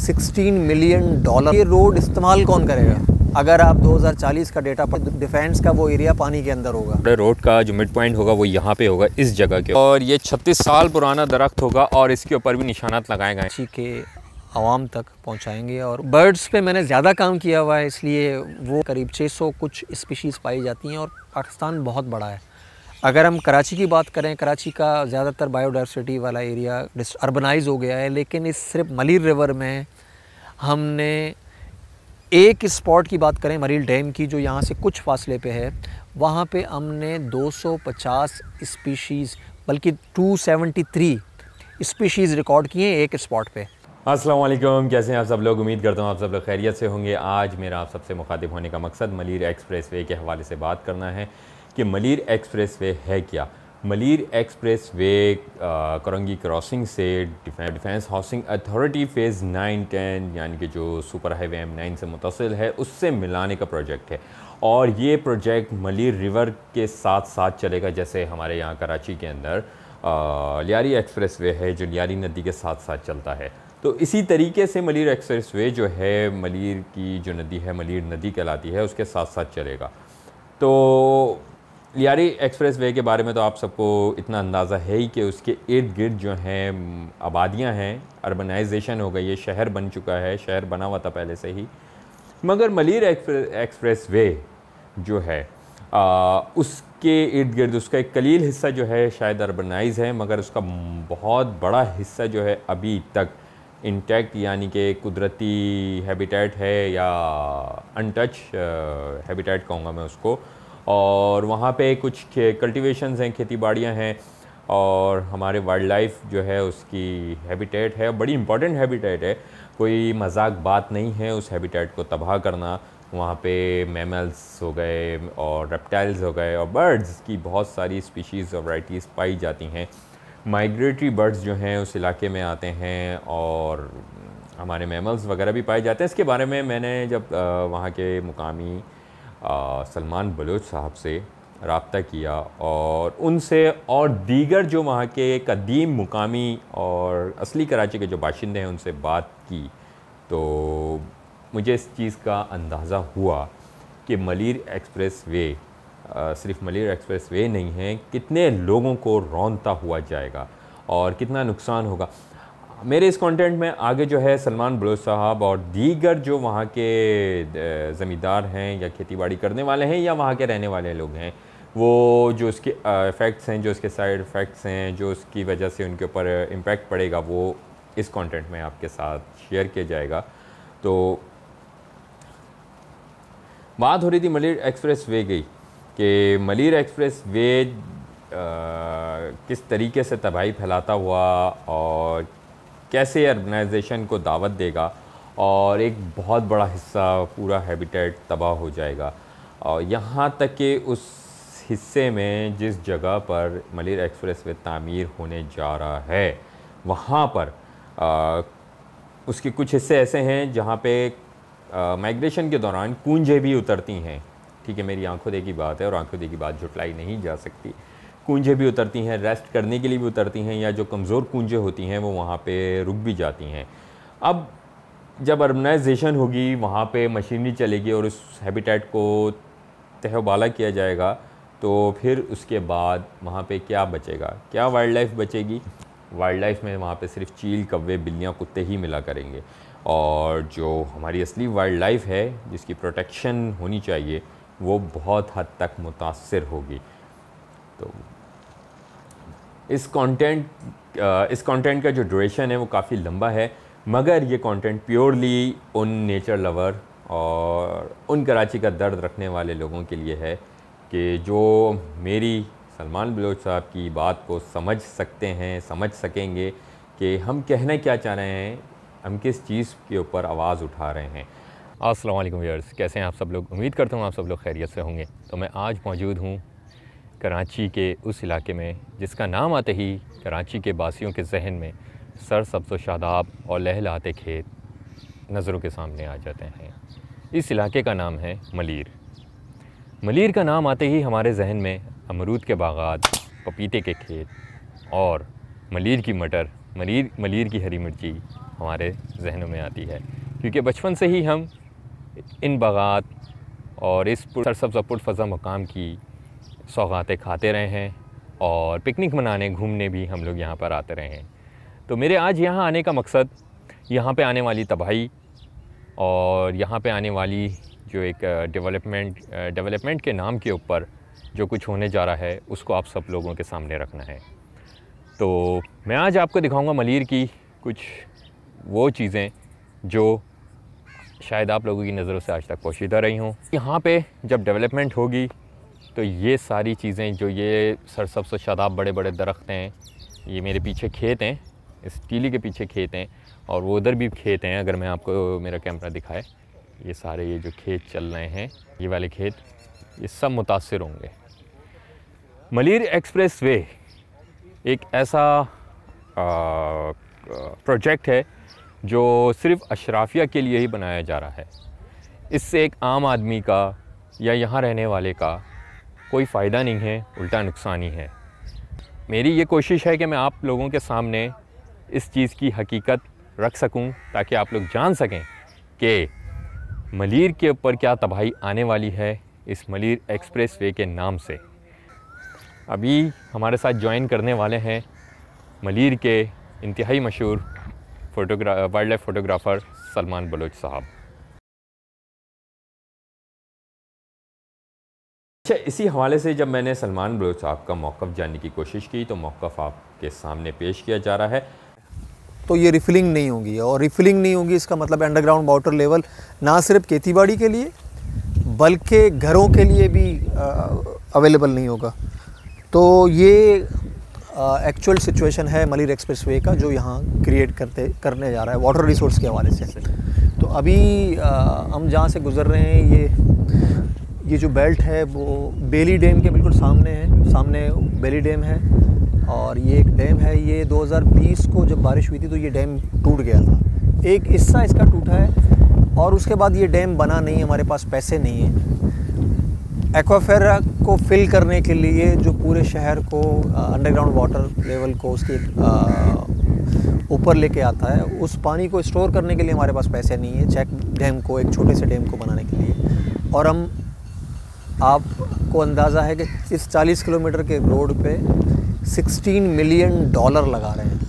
$16 million. ये road इस्तेमाल कौन करेगा? अगर आप 2040 का डेटा पर डिफेंस का वो एरिया पानी के अंदर होगा। रोड का जो मिड पॉइंट होगा वो यहाँ पे होगा, इस जगह के, और ये 36 साल पुराना दरख्त होगा और इसके ऊपर भी निशानात लगाए गए कराची के आवाम तक पहुँचाएंगे। और बर्ड्स पे मैंने ज़्यादा काम किया हुआ है, इसलिए वो करीब 600 कुछ स्पीशीज़ पाई जाती हैं और पाकिस्तान बहुत बड़ा है। अगर हम कराची की बात करें, कराची का ज़्यादातर बायोडाइवर्सिटी वाला एरिया अर्बनाइज हो गया है, लेकिन इस सिर्फ मलीर रिवर में हमने एक स्पॉट की बात करें मरील डैम की, जो यहाँ से कुछ फासले पे है, वहाँ पे हमने 250 स्पीशीज़ बल्कि 273 स्पीशीज़ रिकॉर्ड किए हैं एक स्पॉट पे। अस्सलाम वालेकुम, कैसे हैं आप सब लोग? उम्मीद करता हूँ आप सब लोग खैरियत से होंगे। आज मेरा आप सबसे मुखातिब होने का मकसद मलीर एक्सप्रेसवे के हवाले से बात करना है कि मलीर एक्सप्रेसवे है क्या। मलीर एक्सप्रेसवे करंगी क्रॉसिंग से डिफेंस हाउसिंग अथॉरिटी फ़ेज़ 9-10 यानी कि जो सुपर हाईवे M9 से मुतसिल है उससे मिलाने का प्रोजेक्ट है। और ये प्रोजेक्ट मलीर रिवर के साथ साथ चलेगा, जैसे हमारे यहाँ कराची के अंदर लियारी एक्सप्रेसवे है जो लियारी नदी के साथ साथ चलता है। तो इसी तरीके से मलीर एक्सप्रेसवे जो है मलीर की जो नदी है, मलीर नदी कहलाती है, उसके साथ साथ चलेगा। तो लियारी एक्सप्रेसवे के बारे में तो आप सबको इतना अंदाज़ा है ही कि उसके इर्द गिर्द जो हैं आबादियां हैं, अर्बनाइजेशन हो गई है, शहर बन चुका है, शहर बना हुआ था पहले से ही। मगर मलीर एक्सप्रेसवे जो है उसके इर्द गिर्द उसका एक कलील हिस्सा जो है शायद अर्बनाइज़ है, मगर उसका बहुत बड़ा हिस्सा जो है अभी तक इंटैक्ट यानी कि कुदरती हैबिटेट है या अनटच हैबिटेट कहूँगा मैं उसको। और वहाँ पे कुछ कल्टीवेशंस हैं, खेती बाड़ियाँ हैं, और हमारे वाइल्ड लाइफ जो है उसकी हैबिटेट है, बड़ी इंपॉर्टेंट हैबिटेट है, कोई मजाक बात नहीं है उस हैबिटेट को तबाह करना। वहाँ पे मैमल्स हो गए और रेप्टाइल्स हो गए और बर्ड्स की बहुत सारी स्पीशीज़ और वैराइटीज़ पाई जाती हैं। माइग्रेटरी बर्ड्स जो हैं उस इलाके में आते हैं और हमारे मैमल्स वगैरह भी पाए जाते हैं। इसके बारे में मैंने जब वहाँ के मुकामी सलमान बलोच साहब से रब्ता किया और उनसे और दीगर जो वहाँ के कदीम मुकामी और असली कराची के जो बाशिंदे हैं उनसे बात की, तो मुझे इस चीज़ का अंदाज़ा हुआ कि मलीर एक्सप्रेसवे सिर्फ मलीर एक्सप्रेसवे नहीं है, कितने लोगों को रौंदता हुआ जाएगा और कितना नुकसान होगा। मेरे इस कंटेंट में आगे जो है सलमान बलोच साहब और दीगर जो वहाँ के ज़मींदार हैं या खेतीबाड़ी करने वाले हैं या वहाँ के रहने वाले लोग हैं, वो जो उसके इफ़ेक्ट्स हैं, जो उसके साइड इफ़ेक्ट्स हैं, जो उसकी वजह से उनके ऊपर इम्पेक्ट पड़ेगा, वो इस कंटेंट में आपके साथ शेयर किया जाएगा। तो बात हो रही थी मलीर एक्सप्रेसवे की कि मलीर एक्सप्रेसवे किस तरीके से तबाही फैलाता हुआ और कैसे अर्बनाइजेशन को दावत देगा और एक बहुत बड़ा हिस्सा पूरा हैबिटेट तबाह हो जाएगा। और यहाँ तक कि उस हिस्से में जिस जगह पर मलीर एक्सप्रेसवे तामीर होने जा रहा है वहाँ पर उसके कुछ हिस्से ऐसे हैं जहाँ पे माइग्रेशन के दौरान कूंजें भी उतरती हैं। ठीक है, मेरी आंखों देखी बात है और आंखों देखी बात झुटलाई नहीं जा सकती। कूंजें भी उतरती हैं, रेस्ट करने के लिए भी उतरती हैं, या जो कमज़ोर कूंजें होती हैं वो वहाँ पे रुक भी जाती हैं। अब जब अर्बनाइजेशन होगी, वहाँ पे मशीनरी चलेगी और उस हैबिटेट को तहबाला किया जाएगा, तो फिर उसके बाद वहाँ पे क्या बचेगा? क्या वाइल्ड लाइफ बचेगी? वाइल्ड लाइफ में वहाँ पे सिर्फ चील, कौवे, बिल्लियाँ, कुत्ते ही मिला करेंगे। और जो हमारी असली वाइल्ड लाइफ है जिसकी प्रोटेक्शन होनी चाहिए वो बहुत हद तक मुतासर होगी। तो इस कंटेंट का जो ड्यूरेशन है वो काफ़ी लंबा है, मगर ये कंटेंट प्योरली उन नेचर लवर और उन कराची का दर्द रखने वाले लोगों के लिए है कि जो मेरी सलमान बलोच साहब की बात को समझ सकते हैं, समझ सकेंगे कि हम कहना क्या चाह रहे हैं, हम किस चीज़ के ऊपर आवाज़ उठा रहे हैं। अस्सलाम वालेकुम व्यूअर्स, कैसे हैं आप सब लोग? उम्मीद करता हूँ आप सब लोग खैरियत से होंगे। तो मैं आज मौजूद हूँ कराची के उस इलाके में जिसका नाम आते ही कराची के बासियों के जहन में सरसब्ज़ व शादाब और लहलहाते खेत नज़रों के सामने आ जाते हैं। इस इलाके का नाम है मलीर। मलीर का नाम आते ही हमारे जहन में अमरूद के बागात, पपीते के खेत और मलीर की मटर, मलीर की हरी मिर्ची, हमारे जहनों में आती है, क्योंकि बचपन से ही हम इन बागात और इस सरसब्ज़ पुरफ़ज़ा मकाम की सौगातें खाते रहे हैं और पिकनिक मनाने घूमने भी हम लोग यहाँ पर आते रहे हैं। तो मेरे आज यहाँ आने का मकसद यहाँ पे आने वाली तबाही और यहाँ पे आने वाली जो एक डेवलपमेंट के नाम के ऊपर जो कुछ होने जा रहा है उसको आप सब लोगों के सामने रखना है। तो मैं आज आपको दिखाऊंगा मलीर की कुछ वो चीज़ें जो शायद आप लोगों की नज़रों से आज तक पोशीदा रही हों। यहाँ पे जब डेवलपमेंट होगी तो ये सारी चीज़ें, जो ये सरसब्ज़ व शादाब बड़े बड़े दरख्त हैं, ये मेरे पीछे खेत हैं, इस टीली के पीछे खेत हैं और वो उधर भी खेत हैं। अगर मैं आपको मेरा कैमरा दिखाए, ये सारे ये जो खेत चल रहे हैं, ये वाले खेत, ये सब मुतासिर होंगे। मलीर एक्सप्रेस वे एक ऐसा प्रोजेक्ट है जो सिर्फ़ अशराफिया के लिए ही बनाया जा रहा है। इससे एक आम आदमी का या यहाँ रहने वाले का कोई फ़ायदा नहीं है, उल्टा नुकसान ही है। मेरी ये कोशिश है कि मैं आप लोगों के सामने इस चीज़ की हकीकत रख सकूं, ताकि आप लोग जान सकें कि मलीर के ऊपर क्या तबाही आने वाली है इस मलीर एक्सप्रेस वे के नाम से। अभी हमारे साथ ज्वाइन करने वाले हैं मलीर के इंतहाई मशहूर wild life photographer Salman Baloch साहब। अच्छा, इसी हवाले से जब मैंने सलमान बलोच साहब का मौक़िफ़ जानने की कोशिश की तो मौक़िफ़ आपके सामने पेश किया जा रहा है। तो ये रिफिलिंग नहीं होगी, और रिफिलिंग नहीं होगी इसका मतलब अंडरग्राउंड वाटर लेवल ना सिर्फ खेतीबाड़ी के लिए बल्कि घरों के लिए भी अवेलेबल नहीं होगा। तो ये एक्चुअल सिचुएशन है मलीर एक्सप्रेसवे का, जो यहाँ क्रिएट करने जा रहा है वाटर रिसोर्स के हवाले से। तो अभी हम जहाँ से गुज़र रहे हैं, ये जो बेल्ट है वो बेली डैम के बिल्कुल सामने है। सामने बेली डैम है और ये एक डैम है। ये 2020 को जब बारिश हुई थी तो ये डैम टूट गया था, एक हिस्सा इसका टूटा है और उसके बाद ये डैम बना नहीं, हमारे पास पैसे नहीं हैं। एक्वाफेरा को फिल करने के लिए जो पूरे शहर को अंडरग्राउंड वाटर लेवल को उसके ऊपर लेके आता है, उस पानी को स्टोर करने के लिए हमारे पास पैसे नहीं है चेक डैम को, एक छोटे से डैम को बनाने के लिए। और हम, आपको अंदाज़ा है कि इस 40 किलोमीटर के रोड पे $16 मिलियन लगा रहे हैं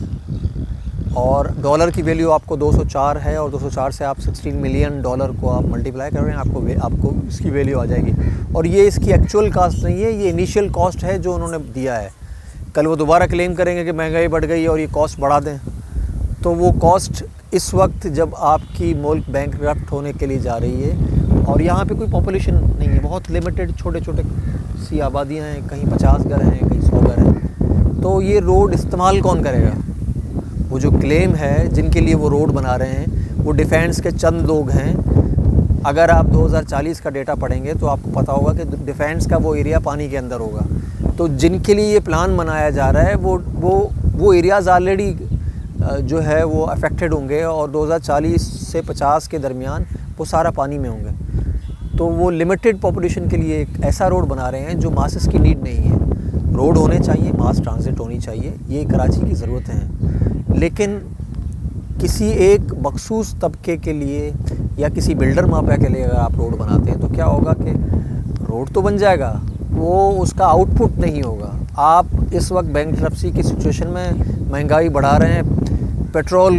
और डॉलर की वैल्यू आपको 204 है और 204 से आप $16 मिलियन को आप मल्टीप्लाई कर रहे हैं, आपको इसकी वैल्यू आ जाएगी। और ये इसकी एक्चुअल कास्ट नहीं है, ये इनिशियल कॉस्ट है जो उन्होंने दिया है। कल वो दोबारा क्लेम करेंगे कि महंगाई बढ़ गई और ये कॉस्ट बढ़ा दें, तो वो कॉस्ट इस वक्त जब आपकी मुल्क बैंकरप्ट होने के लिए जा रही है और यहाँ पे कोई पॉपुलेशन नहीं है, बहुत लिमिटेड छोटे छोटे सी आबादियाँ हैं, कहीं 50 घर हैं, कहीं 100 घर हैं, तो ये रोड इस्तेमाल कौन करेगा? वो जो क्लेम है जिनके लिए वो रोड बना रहे हैं वो डिफेंस के चंद लोग हैं। अगर आप 2040 का डेटा पढ़ेंगे तो आपको पता होगा कि डिफेंस का वो एरिया पानी के अंदर होगा। तो जिनके लिए ये प्लान बनाया जा रहा है वो एरियाज़ ऑलरेडी जो है वो अफेक्टेड होंगे और 2040 से 50 के दरमियान वो सारा पानी में होंगे। तो वो लिमिटेड पॉपुलेशन के लिए एक ऐसा रोड बना रहे हैं जो मासेस की नीड नहीं है। रोड होने चाहिए, मास ट्रांजिट होनी चाहिए, ये कराची की ज़रूरत है, लेकिन किसी एक मखसूस तबके के लिए या किसी बिल्डर माफिया के लिए अगर आप रोड बनाते हैं तो क्या होगा कि रोड तो बन जाएगा, वो उसका आउटपुट नहीं होगा। आप इस वक्त बैंकरप्सी की सिचुएशन में महंगाई बढ़ा रहे हैं, पेट्रोल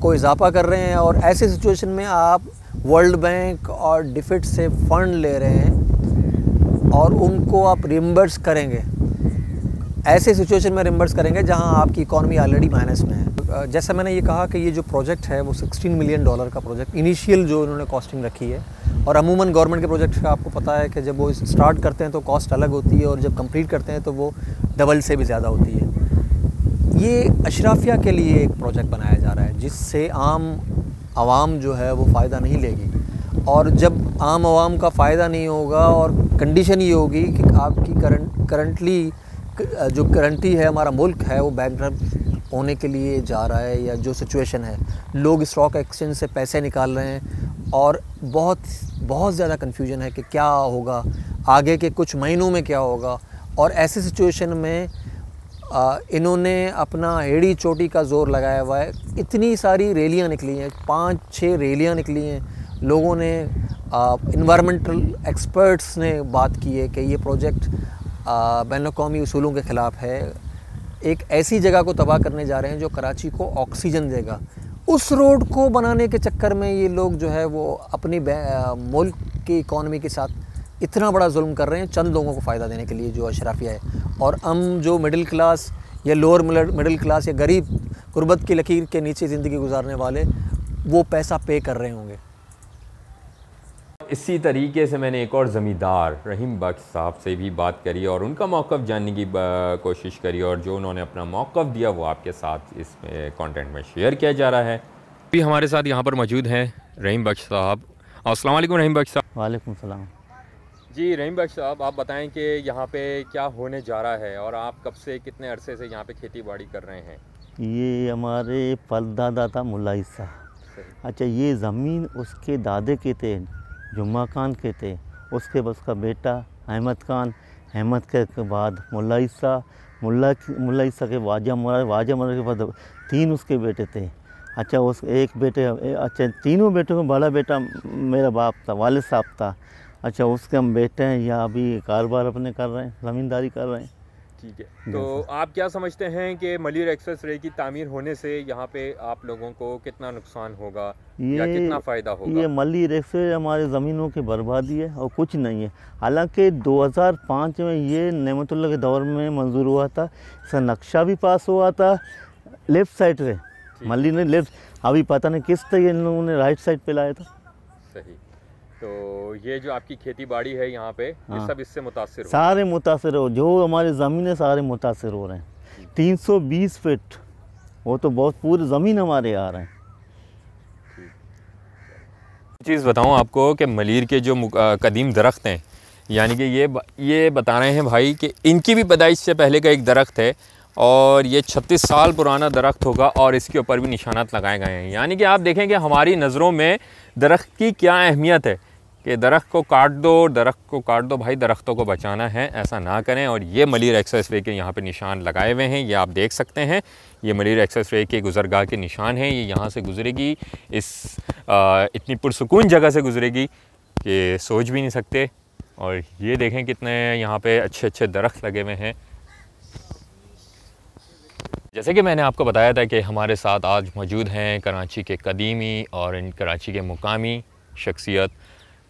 को इजाफा कर रहे हैं और ऐसे सिचुएशन में आप वर्ल्ड बैंक और डिफिट से फ़ंड ले रहे हैं और उनको आप रिम्बर्स करेंगे। ऐसे सिचुएशन में रिम्बर्स करेंगे जहां आपकी इकॉनमी ऑलरेडी माइनस में है। जैसा मैंने ये कहा कि ये जो प्रोजेक्ट है वो $16 मिलियन का प्रोजेक्ट इनिशियल जो उन्होंने कॉस्टिंग रखी है, और अमूमन गवर्नमेंट के प्रोजेक्ट का आपको पता है कि जब वो स्टार्ट करते हैं तो कॉस्ट अलग होती है और जब कंप्लीट करते हैं तो वो डबल से भी ज़्यादा होती है। ये अशराफिया के लिए एक प्रोजेक्ट बनाया जा रहा है जिससे आम आवाम जो है वो फ़ायदा नहीं लेगी, और जब आम आवाम का फ़ायदा नहीं होगा और कंडीशन ये होगी कि आपकी करंटली जो करंटी है, हमारा मुल्क है वो बैंकरप्ट होने के लिए जा रहा है, या जो सिचुएशन है, लोग स्टॉक एक्सचेंज से पैसे निकाल रहे हैं और बहुत ज़्यादा कन्फ्यूजन है कि क्या होगा आगे के कुछ महीनों में, क्या होगा। और ऐसे सिचुएशन में इन्होंने अपना एड़ी चोटी का ज़ोर लगाया हुआ है। इतनी सारी रैलियाँ निकली हैं, 5-6 रैलियाँ निकली हैं। लोगों ने इन्वायरमेंटल एक्सपर्ट्स ने बात की है कि ये प्रोजेक्ट बैनुल-अक़वामी उसूलों के ख़िलाफ़ है। एक ऐसी जगह को तबाह करने जा रहे हैं जो कराची को ऑक्सीजन देगा। उस रोड को बनाने के चक्कर में ये लोग जो है वो अपनी मुल्क की इकॉनमी के साथ इतना बड़ा जुल्म कर रहे हैं चंद लोगों को फ़ायदा देने के लिए, जो अशराफिया है। और हम जो मिडिल क्लास या लोअर मिडिल क्लास या गरीब गुर्बत की लकीर के नीचे ज़िंदगी गुजारने वाले, वो पैसा पे कर रहे होंगे। इसी तरीके से मैंने एक और ज़मींदार रहीम बख्श साहब से भी बात करी और उनका मौक़िफ़ जानने की कोशिश करी, और जो उन्होंने अपना मौक़िफ़ दिया वो आपके साथ इस कंटेंट में शेयर किया जा रहा है। अभी हमारे साथ यहाँ पर मौजूद हैं रहीम बख्श साहब। अस्सलाम वालेकुम रहीम बख्श साहब। वालेकुम सलाम। जी रहीम बख्श साहब, आप बताएं कि यहाँ पे क्या होने जा रहा है और आप कब से कितने अरसे से यहाँ पे खेती बाड़ी कर रहे हैं? ये हमारे परदादा था मुल्ला ईसा। अच्छा, ये ज़मीन उसके दादे के थे, जुम्मा खान के थे। उसके बाद उसका बेटा अहमद खान, अहमद के बाद मुल्ला ईसा, मुल्ला ईसा के वाजा मरा के बाद 3 उसके बेटे थे। अच्छा, उस एक बेटे अच्छा तीनों बेटों में बड़ा बेटा मेरा बाप था, वालिद साहब था। अच्छा, उसके हम बेटे हैं या अभी कारोबार अपने कर रहे हैं, ज़मींदारी कर रहे हैं। ठीक है, तो आप क्या समझते हैं कि मलीर एक्सप्रेस वे की तामीर होने से यहाँ पे आप लोगों को कितना नुकसान होगा या कितना फ़ायदा होगा? ये मलीर एक्सप्रेस हमारे ज़मीनों की बर्बादी है और कुछ नहीं है। हालांकि 2005 में ये नेमतुल्लाह के दौर में मंजूर हुआ था, इसका नक्शा भी पास हुआ था लेफ़्ट साइड से। मली ने लेफ़्ट, अभी पता नहीं किस तरह इन लोगों ने राइट साइड पे लाया था। सही। तो ये जो आपकी खेती बाड़ी है यहाँ पे, ये सब इससे मुतासिर हो? सारे मुतासिर हो, जो हमारी ज़मीन है सारे मुतासिर हो रहे हैं। 320 फीट, वो तो बहुत पूरी ज़मीन हमारे आ रहे हैं। चीज़ बताऊँ आपको कि मलीर के जो कदीम दरख्त हैं, यानी कि ये बता रहे हैं भाई कि इनकी भी पैदाइश से पहले का एक दरख्त है और ये 36 साल पुराना दरख्त होगा और इसके ऊपर भी निशानात लगाए गए हैं। यानी कि आप देखें कि हमारी नज़रों में दरख्त की क्या अहमियत है कि दरख्त को काट दो भाई, दरख्तों को बचाना है, ऐसा ना करें। और ये मलीर एक्सप्रेस वे के यहाँ पे निशान लगाए हुए हैं, ये आप देख सकते हैं। ये मलीर एक्सप्रेस वे के गुज़रगाह के निशान हैं। ये यहाँ से गुज़रेगी, इस इतनी पुरसुकून जगह से गुज़रेगी कि सोच भी नहीं सकते। और ये देखें कितने यहाँ पे अच्छे अच्छे दरख्त लगे हुए हैं। जैसे कि मैंने आपको बताया था कि हमारे साथ आज मौजूद हैं कराची के कदीमी और इन कराची के मुकामी शख्सियत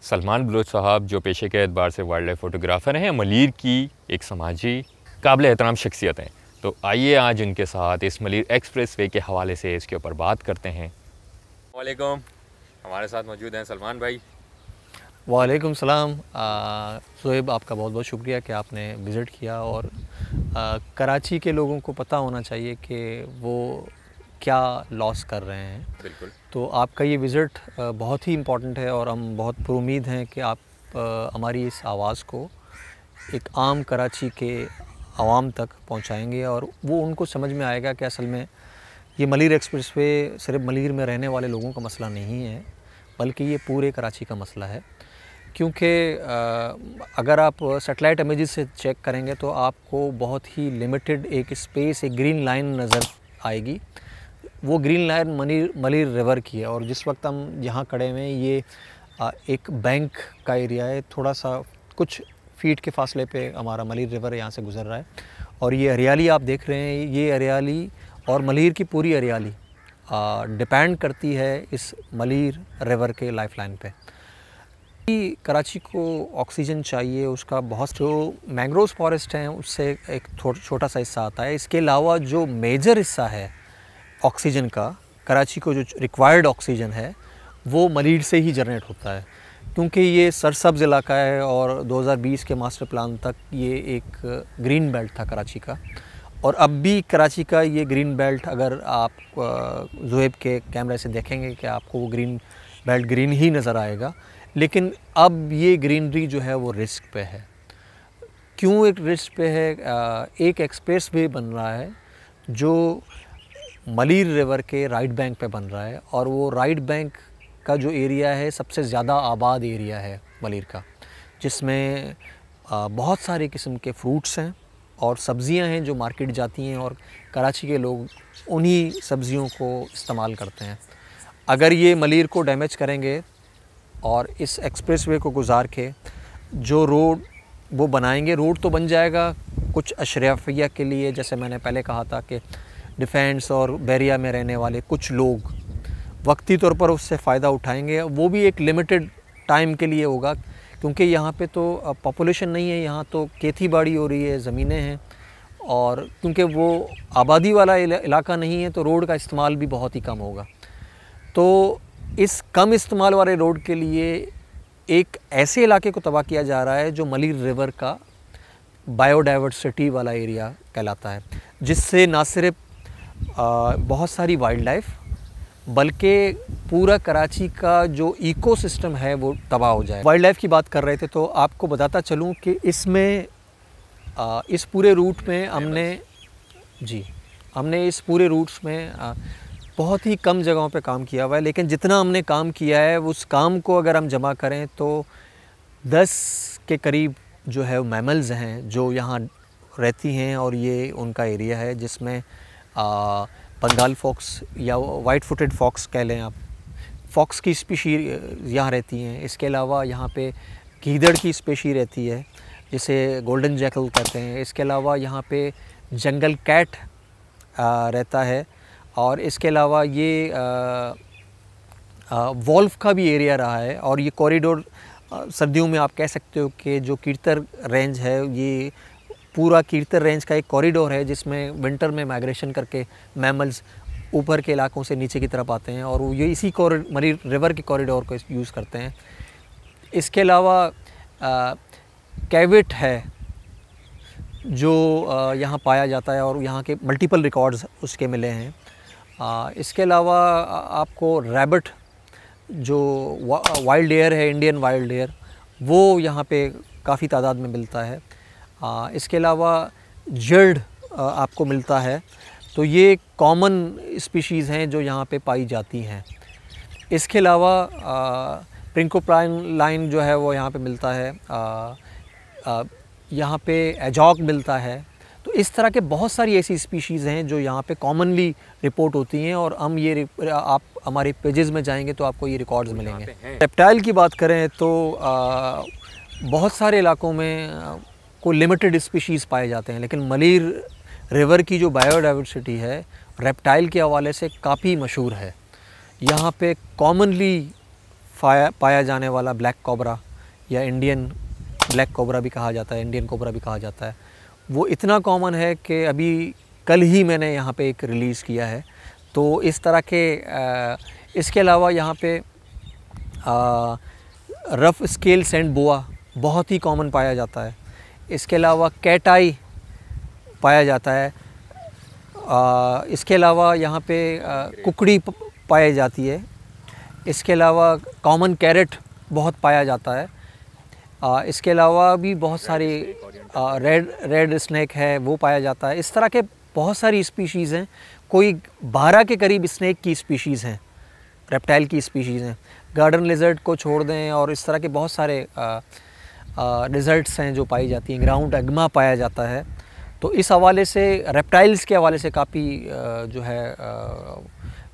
सलमान बलोच साहब, जो पेशे के एतबार से वाइल्ड लाइफ फ़ोटोग्राफ़र हैं, मलीर की एक समाजी काबिल एहतराम शख्सियत हैं। तो आइए आज उनके साथ इस मलीर एक्सप्रेस वे के हवाले से इसके ऊपर बात करते हैं। वालेकुम, हमारे साथ मौजूद हैं सलमान भाई। वालेकुम सलाम। सोहेब, आपका बहुत बहुत शुक्रिया कि आपने विज़िट किया। और कराची के लोगों को पता होना चाहिए कि वो क्या लॉस कर रहे हैं। बिल्कुल। तो आपका ये विज़िट बहुत ही इम्पॉर्टेंट है और हम बहुत पुरुमीद हैं कि आप हमारी इस आवाज़ को एक आम कराची के आवाम तक पहुंचाएंगे और वो उनको समझ में आएगा कि असल में ये मलीर एक्सप्रेस वे सिर्फ मलीर में रहने वाले लोगों का मसला नहीं है, बल्कि ये पूरे कराची का मसला है। क्योंकि अगर आप सैटेलाइट इमेजेस से चेक करेंगे तो आपको बहुत ही लिमिटेड एक स्पेस, एक ग्रीन लाइन नज़र आएगी। वो ग्रीन लाइन मलीर रिवर की है। और जिस वक्त हम यहाँ खड़े हुए हैं, ये एक बैंक का एरिया है। थोड़ा सा कुछ फीट के फासले पे हमारा मलीर रिवर यहाँ से गुज़र रहा है। और ये हरियाली आप देख रहे हैं, ये हरियाली और मलीर की पूरी हरियाली डिपेंड करती है इस मलीर रिवर के लाइफलाइन पे। कराची को ऑक्सीजन चाहिए, उसका बहुत जो मैंग्रोव फॉरेस्ट हैं उससे एक छोटा सा हिस्सा आता है। इसके अलावा जो मेजर हिस्सा है ऑक्सीजन का, कराची को जो रिक्वायर्ड ऑक्सीजन है वो मलीर से ही जनरेट होता है। क्योंकि ये सरसब्ज़ इलाका है और 2020 के मास्टर प्लान तक ये एक ग्रीन बेल्ट था कराची का। और अब भी कराची का ये ग्रीन बेल्ट, अगर आप ज़ोहेब के कैमरे से देखेंगे कि आपको वो ग्रीन बेल्ट ग्रीन ही नज़र आएगा। लेकिन अब ये ग्रीनरी जो है वो रिस्क पे है। क्यों एक रिस्क पे है? एक एक्सप्रेस वे बन रहा है जो मलीर रिवर के राइट बैंक पे बन रहा है और वो राइट बैंक का जो एरिया है सबसे ज़्यादा आबाद एरिया है मलीर का, जिसमें बहुत सारे किस्म के फ्रूट्स हैं और सब्ज़ियां हैं जो मार्केट जाती हैं और कराची के लोग उन्हीं सब्ज़ियों को इस्तेमाल करते हैं। अगर ये मलीर को डैमेज करेंगे और इस एक्सप्रेसवे को गुजार के जो रोड वो बनाएंगे, रोड तो बन जाएगा कुछ अशराफिया के लिए, जैसे मैंने पहले कहा था कि डिफेंस और बैरिया में रहने वाले कुछ लोग वक्ती तौर पर उससे फ़ायदा उठाएंगे। वो भी एक लिमिटेड टाइम के लिए होगा, क्योंकि यहाँ पे तो पॉपुलेशन नहीं है, यहाँ तो खेती बाड़ी हो रही है, ज़मीनें हैं, और क्योंकि वो आबादी वाला इलाका नहीं है तो रोड का इस्तेमाल भी बहुत ही कम होगा। तो इस कम इस्तेमाल वाले रोड के लिए एक ऐसे इलाके को तबाह किया जा रहा है जो मलीर रिवर का बायोडाइवर्सिटी वाला एरिया कहलाता है, जिससे ना सिर्फ बहुत सारी वाइल्ड लाइफ बल्कि पूरा कराची का जो इकोसिस्टम है वो तबाह हो जाए। वाइल्ड लाइफ की बात कर रहे थे तो आपको बताता चलूँ कि इसमें इस पूरे रूट में हमने इस पूरे रूट्स में बहुत ही कम जगहों पे काम किया हुआ है, लेकिन जितना हमने काम किया है उस काम को अगर हम जमा करें तो 10 के करीब जो है मैमल्स हैं जो यहाँ रहती हैं, और ये उनका एरिया है जिसमें बंगाल फॉक्स या वाइट फुटेड फॉक्स कह लें आप, फॉक्स की स्पीशी यहाँ रहती हैं। इसके अलावा यहाँ पे गीदड़ की स्पीशी रहती है जिसे गोल्डन जैकल कहते हैं। इसके अलावा यहाँ पे जंगल कैट रहता है, और इसके अलावा ये वॉल्फ का भी एरिया रहा है। और ये कॉरिडोर सर्दियों में आप कह सकते हो कि जो कीर्तर रेंज है, ये पूरा कीर्तर रेंज का एक कॉरिडोर है जिसमें विंटर में माइग्रेशन करके मैमल्स ऊपर के इलाकों से नीचे की तरफ आते हैं, और ये इसी मलीर रिवर के कॉरिडोर को यूज़ करते हैं। इसके अलावा कैविट है जो यहाँ पाया जाता है, और यहाँ के मल्टीपल रिकॉर्ड्स उसके मिले हैं। इसके अलावा आपको रैबिट जो वाइल्ड एयर है, इंडियन वाइल्ड एयर, वो यहाँ पे काफ़ी तादाद में मिलता है। इसके अलावा जर्ड आपको मिलता है। तो ये कॉमन स्पीशीज़ हैं जो यहाँ पे पाई जाती हैं। इसके अलावा प्रिंकोप्राइन लाइन जो है वो यहाँ पे मिलता है, यहाँ पे एजॉक मिलता है। तो इस तरह के बहुत सारी ऐसी स्पीशीज़ हैं जो यहाँ पे कॉमनली रिपोर्ट होती हैं, और हम ये आप हमारे पेजेस में जाएंगे तो आपको ये रिकॉर्ड्स मिलेंगे। रेप्टाइल की बात करें तो बहुत सारे इलाकों में कोई लिमिटेड स्पीशीज़ पाए जाते हैं, लेकिन मलीर रिवर की जो बायोडाइवर्सिटी है रेप्टाइल के हवाले से काफ़ी मशहूर है। यहाँ पे कॉमनली पाया जाने वाला ब्लैक कोबरा या इंडियन ब्लैक कोबरा भी कहा जाता है, इंडियन कोबरा भी कहा जाता है, वो इतना कॉमन है कि अभी कल ही मैंने यहाँ पे एक रिलीज़ किया है। तो इस तरह के इसके अलावा यहाँ पे रफ़ स्केल सैंड बोआ बहुत ही कॉमन पाया जाता है। इसके अलावा कैट आई पाया जाता है। इसके अलावा यहाँ पे कुकड़ी पाई जाती है। इसके अलावा कॉमन कैरेट बहुत पाया जाता है। इसके अलावा भी बहुत सारी रेड स्नैक है वो पाया जाता है। इस तरह के बहुत सारी स्पीशीज़ हैं, कोई 12 के करीब स्नैक की स्पीशीज़ हैं, रेप्टाइल की स्पीशीज़ हैं। गार्डन लिजर्ड को छोड़ दें और इस तरह के बहुत सारे लिजर्ड्स हैं जो पाई जाती हैं। ग्राउंड एग्मा पाया जाता है। तो इस हवाले से रेप्टाइल्स के हवाले से काफ़ी जो है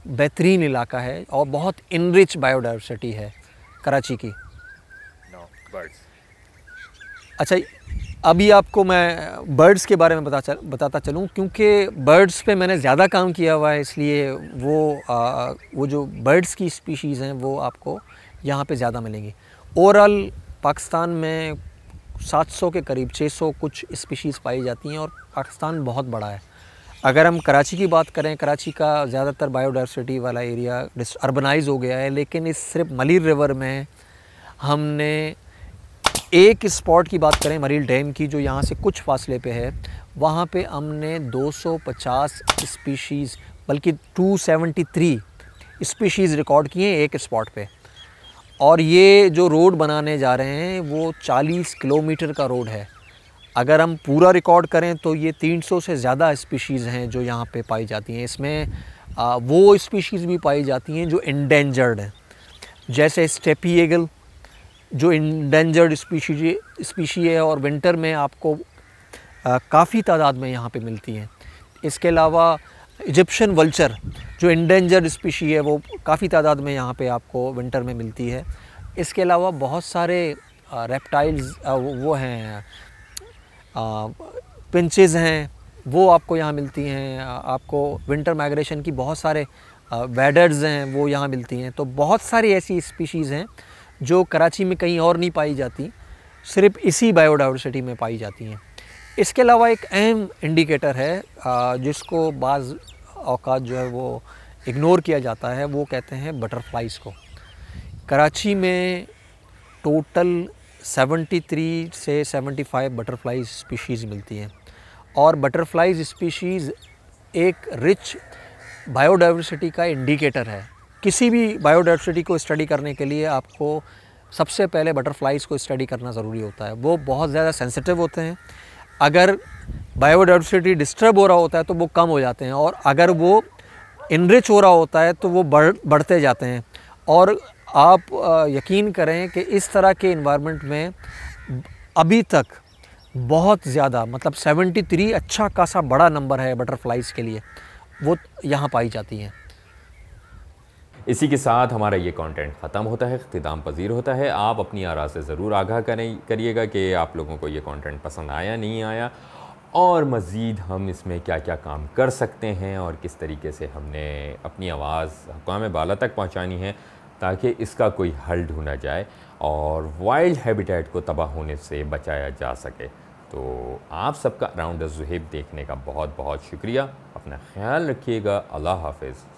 बेहतरीन इलाका है और बहुत इनरिच बायोडाइवर्सिटी है कराची की। अच्छा, अभी आपको मैं बर्ड्स के बारे में बताता चलूँ, क्योंकि बर्ड्स पे मैंने ज़्यादा काम किया हुआ है, इसलिए वो जो बर्ड्स की स्पीशीज़ हैं वो आपको यहाँ पे ज़्यादा मिलेंगी। ओवरऑल पाकिस्तान में 700 के करीब 600 कुछ स्पीशीज़ पाई जाती हैं, और पाकिस्तान बहुत बड़ा है। अगर हम कराची की बात करें, कराची का ज़्यादातर बायोडाइवर्सिटी वाला एरिया अर्बनाइज हो गया है, लेकिन इस सिर्फ मलीर रिवर में हमने एक स्पॉट की बात करें मरील डैम की, जो यहाँ से कुछ फासले पे है, वहाँ पे हमने 250 स्पीशीज़ बल्कि 273 स्पीशीज़ रिकॉर्ड किए हैं एक स्पॉट पे। और ये जो रोड बनाने जा रहे हैं वो 40 किलोमीटर का रोड है। अगर हम पूरा रिकॉर्ड करें तो ये 300 से ज़्यादा स्पीशीज़ हैं जो यहाँ पे पाई जाती हैं। इसमें वो स्पीशीज़ भी पाई जाती हैं जो इंडेंजर्ड हैं, जैसे स्टेपी ईगल जो इंडेंजर्ड स्पीशी है, और विंटर में आपको काफ़ी तादाद में यहाँ पे मिलती हैं। इसके अलावा इजिप्शियन वल्चर जो इंडेंजर्ड स्पीशी है वो काफ़ी तादाद में यहाँ पे आपको विंटर में मिलती है। इसके अलावा बहुत सारे रेप्टाइल्स वो हैं, पिंचेस हैं, वो आपको यहाँ मिलती हैं। आपको विंटर माइग्रेशन की बहुत सारे वेडर्स हैं वो यहाँ मिलती हैं। तो बहुत सारी ऐसी स्पीशीज़ हैं जो कराची में कहीं और नहीं पाई जाती, सिर्फ इसी बायोडाइवर्सिटी में पाई जाती हैं। इसके अलावा एक अहम इंडिकेटर है जिसको बाज़ औकात जो है वो इग्नोर किया जाता है, वो कहते हैं बटरफ्लाइज़ को। कराची में टोटल 73 से 75 बटरफ्लाइज स्पीशीज़ मिलती हैं और बटरफ्लाइज स्पीशीज़ एक रिच बायोडाइवर्सिटी का इंडिकेटर है। किसी भी बायोडाइवर्सिटी को स्टडी करने के लिए आपको सबसे पहले बटरफ्लाइज़ को स्टडी करना ज़रूरी होता है। वो बहुत ज़्यादा सेंसिटिव होते हैं। अगर बायोडाइवर्सिटी डिस्टर्ब हो रहा होता है तो वो कम हो जाते हैं, और अगर वो इनरिच हो रहा होता है तो वो बढ़ते जाते हैं। और आप यकीन करें कि इस तरह के इन्वायरमेंट में अभी तक बहुत ज़्यादा, मतलब 73 अच्छा खासा बड़ा नंबर है बटरफ्लाइज़ के लिए, वो यहाँ पाई जाती हैं। इसी के साथ हमारा ये कंटेंट ख़त्म होता है, इख्तिताम पजीर होता है। आप अपनी आरा से ज़रूर आगाह करिएगा कि आप लोगों को ये कंटेंट पसंद आया नहीं आया, और मज़ीद हम इसमें क्या क्या काम कर सकते हैं और किस तरीके से हमने अपनी आवाज़ हुक्काम बाला तक पहुँचानी है ताकि इसका कोई हल ढूंढा जाए और वाइल्ड हैबिटेट को तबाह होने से बचाया जा सके। तो आप सबका अराउंड द ज़ुहैब देखने का बहुत बहुत शुक्रिया। अपना ख्याल रखिएगा। अल्लाह हाफ़िज़।